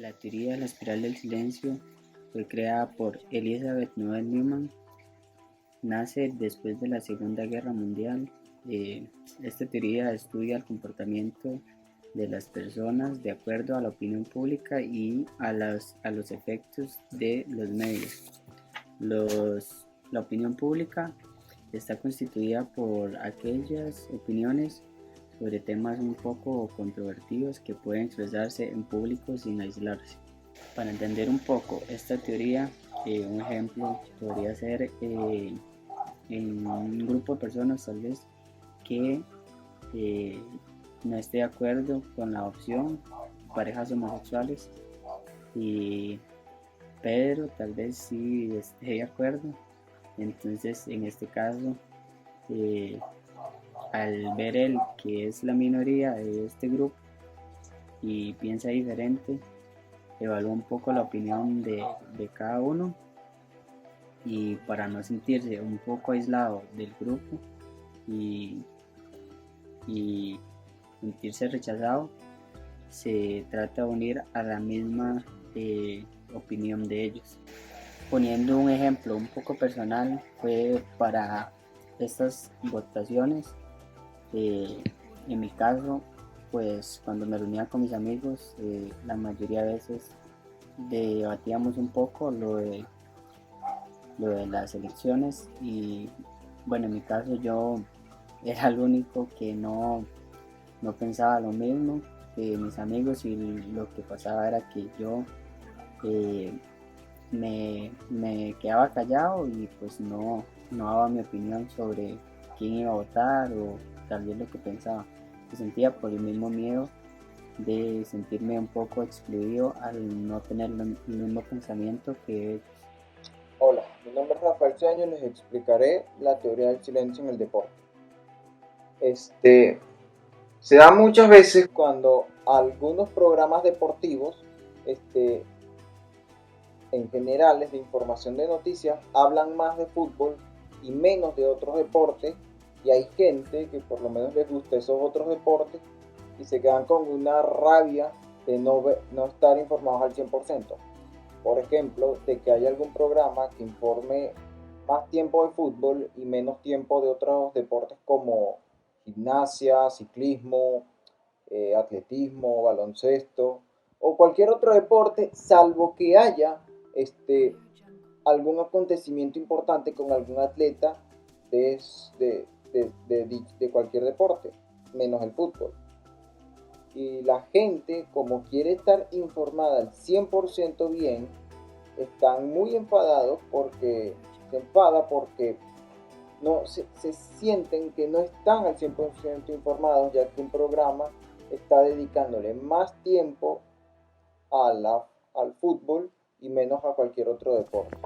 La teoría de la espiral del silencio fue creada por Elizabeth Noel Newman. Nace después de la Segunda Guerra Mundial. Esta teoría estudia el comportamiento de las personas de acuerdo a la opinión pública y a los efectos de los medios. La opinión pública está constituida por aquellas opiniones sobre temas un poco controvertidos que pueden expresarse en público sin aislarse. Para entender un poco esta teoría, un ejemplo podría ser en un grupo de personas tal vez que no esté de acuerdo con la opción de parejas homosexuales, pero tal vez sí esté de acuerdo. Entonces en este caso, al ver él que es la minoría de este grupo y piensa diferente, evalúa un poco la opinión de cada uno, y para no sentirse un poco aislado del grupo y sentirse rechazado, se trata de unir a la misma opinión de ellos. Poniendo un ejemplo un poco personal, fue para estas votaciones, en mi caso, pues cuando me reunía con mis amigos, la mayoría de veces debatíamos un poco lo de las elecciones, y bueno, en mi caso yo era el único que no pensaba lo mismo que mis amigos, y lo que pasaba era que yo me quedaba callado y pues no daba mi opinión sobre quién iba a votar o tal vez lo que pensaba. Me sentía por el mismo miedo de sentirme un poco excluido al no tener el mismo pensamiento que ellos. Hola, mi nombre es Rafael Ceaño y les explicaré la teoría del silencio en el deporte. Se da muchas veces cuando algunos programas deportivos, en generales de información de noticias, hablan más de fútbol y menos de otros deportes, y hay gente que por lo menos les gusta esos otros deportes y se quedan con una rabia de no estar informados al 100%. Por ejemplo, de que haya algún programa que informe más tiempo de fútbol y menos tiempo de otros deportes como gimnasia, ciclismo, atletismo, baloncesto o cualquier otro deporte, salvo que haya algún acontecimiento importante con algún atleta de, de cualquier deporte, menos el fútbol. Y la gente, como quiere estar informada al 100% bien, están muy enfadados porque no se sienten que no están al 100% informados, ya que un programa está dedicándole más tiempo al fútbol y menos a cualquier otro deporte.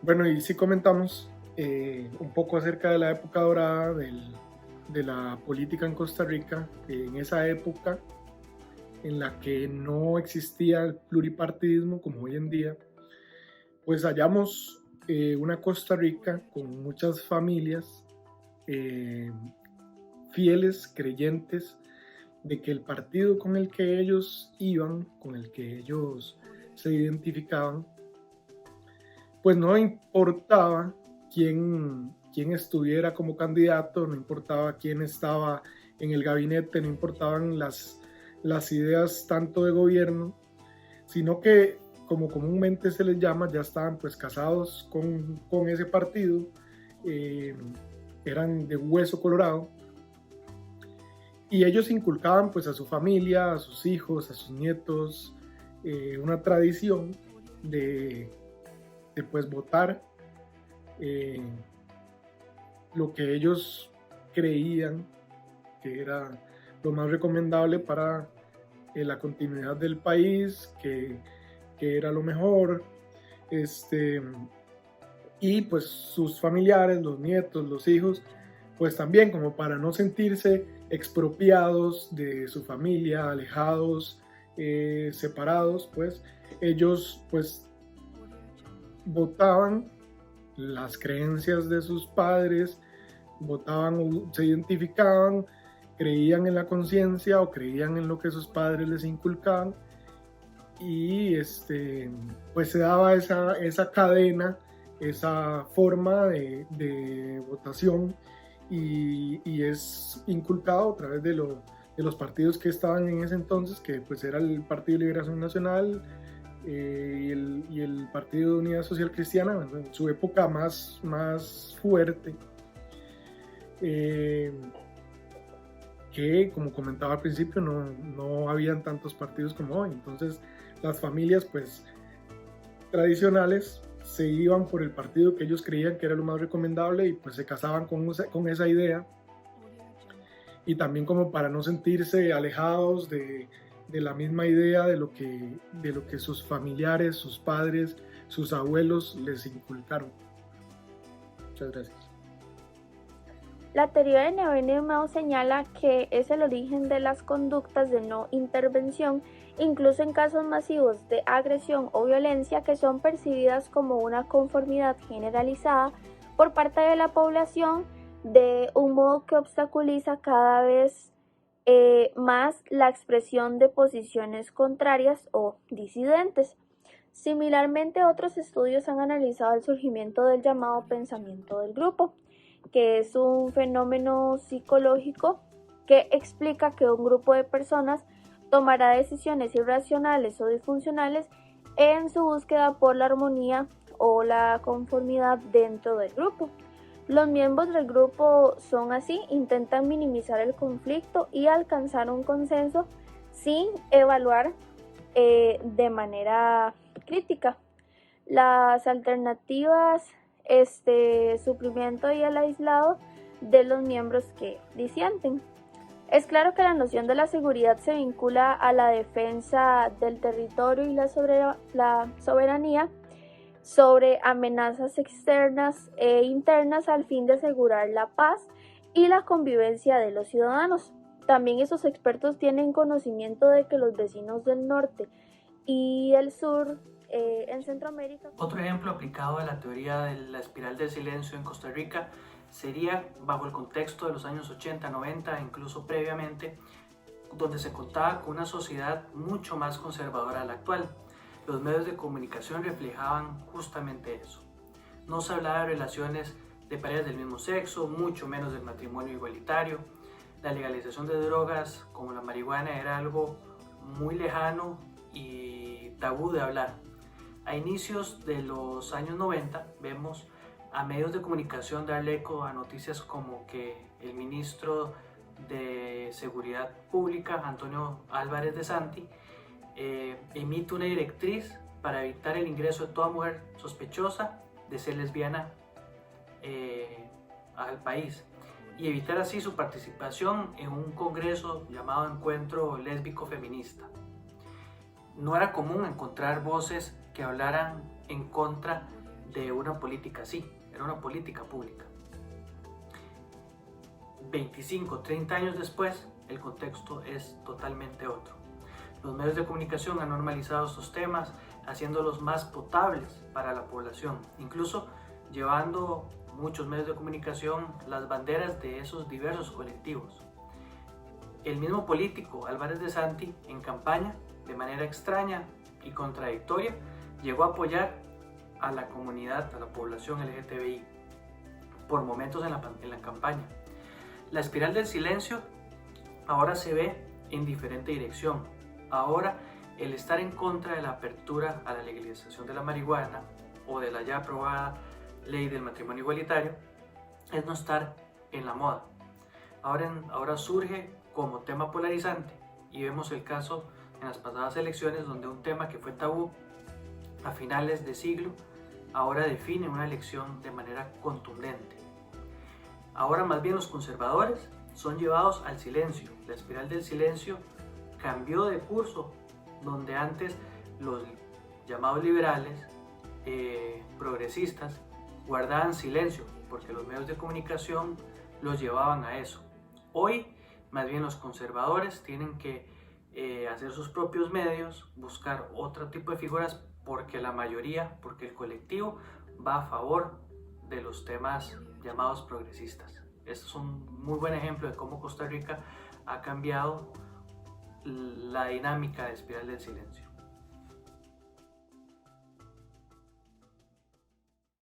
Bueno, y sí comentamos un poco acerca de la época dorada de la política en Costa Rica, en esa época en la que no existía el pluripartidismo como hoy en día, pues hallamos una Costa Rica con muchas familias fieles, creyentes, de que el partido con el que ellos iban, con el que ellos se identificaban, pues no importaba quién estuviera como candidato, no importaba quién estaba en el gabinete, no importaban las ideas tanto de gobierno, sino que, como comúnmente se les llama, ya estaban pues casados con ese partido, eran de hueso colorado, y ellos inculcaban pues a su familia, a sus hijos, a sus nietos, una tradición de pues votar lo que ellos creían que era lo más recomendable para la continuidad del país, que era lo mejor, y pues sus familiares, los nietos, los hijos, pues también, como para no sentirse expropiados de su familia, alejados, separados, pues ellos pues votaban las creencias de sus padres, votaban, se identificaban, creían en la conciencia o creían en lo que sus padres les inculcaban, y pues se daba esa cadena, esa forma de votación y es inculcado a través de los partidos que estaban en ese entonces, que pues era el Partido de Liberación Nacional y el Partido de Unidad Social Cristiana, en su época más fuerte, que como comentaba al principio no habían tantos partidos como hoy. Entonces las familias pues tradicionales se iban por el partido que ellos creían que era lo más recomendable y pues se casaban con esa idea, y también como para no sentirse alejados de la misma idea de lo que sus familiares, sus padres, sus abuelos les inculcaron. Muchas gracias. La teoría de Neoe-Neumau señala que es el origen de las conductas de no intervención, incluso en casos masivos de agresión o violencia, que son percibidas como una conformidad generalizada por parte de la población, de un modo que obstaculiza cada vez más la expresión de posiciones contrarias o disidentes. Similarmente, otros estudios han analizado el surgimiento del llamado pensamiento del grupo, que es un fenómeno psicológico que explica que un grupo de personas tomará decisiones irracionales o disfuncionales en su búsqueda por la armonía o la conformidad dentro del grupo. Los miembros del grupo son así, intentan minimizar el conflicto y alcanzar un consenso sin evaluar de manera crítica las alternativas, suplimiento y el aislado de los miembros que disienten. Es claro que la noción de la seguridad se vincula a la defensa del territorio y la soberanía sobre amenazas externas e internas al fin de asegurar la paz y la convivencia de los ciudadanos. También esos expertos tienen conocimiento de que los vecinos del norte y el sur en Centroamérica. Otro ejemplo aplicado a la teoría de la espiral del silencio en Costa Rica sería bajo el contexto de los años 80, 90, incluso previamente, donde se contaba con una sociedad mucho más conservadora a la actual. Los medios de comunicación reflejaban justamente eso. No se hablaba de relaciones de parejas del mismo sexo, mucho menos del matrimonio igualitario. La legalización de drogas como la marihuana era algo muy lejano y tabú de hablar. A inicios de los años 90 vemos a medios de comunicación darle eco a noticias como que el ministro de Seguridad Pública, Antonio Álvarez de Santi, emite una directriz para evitar el ingreso de toda mujer sospechosa de ser lesbiana al país y evitar así su participación en un congreso llamado Encuentro Lésbico Feminista. No era común encontrar voces que hablaran en contra de una política así, era una política pública. 25, 30 años después, el contexto es totalmente otro. Los medios de comunicación han normalizado estos temas, haciéndolos más potables para la población, incluso llevando muchos medios de comunicación las banderas de esos diversos colectivos. El mismo político Álvarez de Santi, en campaña, de manera extraña y contradictoria, llegó a apoyar a la comunidad, a la población LGTBI, por momentos en la campaña. La espiral del silencio ahora se ve en diferente dirección. Ahora, el estar en contra de la apertura a la legalización de la marihuana o de la ya aprobada ley del matrimonio igualitario es no estar en la moda. Ahora surge como tema polarizante y vemos el caso en las pasadas elecciones donde un tema que fue tabú a finales de siglo ahora define una elección de manera contundente. Ahora más bien los conservadores son llevados al silencio. La espiral del silencio cambió de curso, donde antes los llamados liberales, progresistas, guardaban silencio porque los medios de comunicación los llevaban a eso. Hoy más bien los conservadores tienen que hacer sus propios medios, buscar otro tipo de figuras porque la mayoría, porque el colectivo va a favor de los temas llamados progresistas. Este es un muy buen ejemplo de cómo Costa Rica ha cambiado la dinámica de espiral del silencio.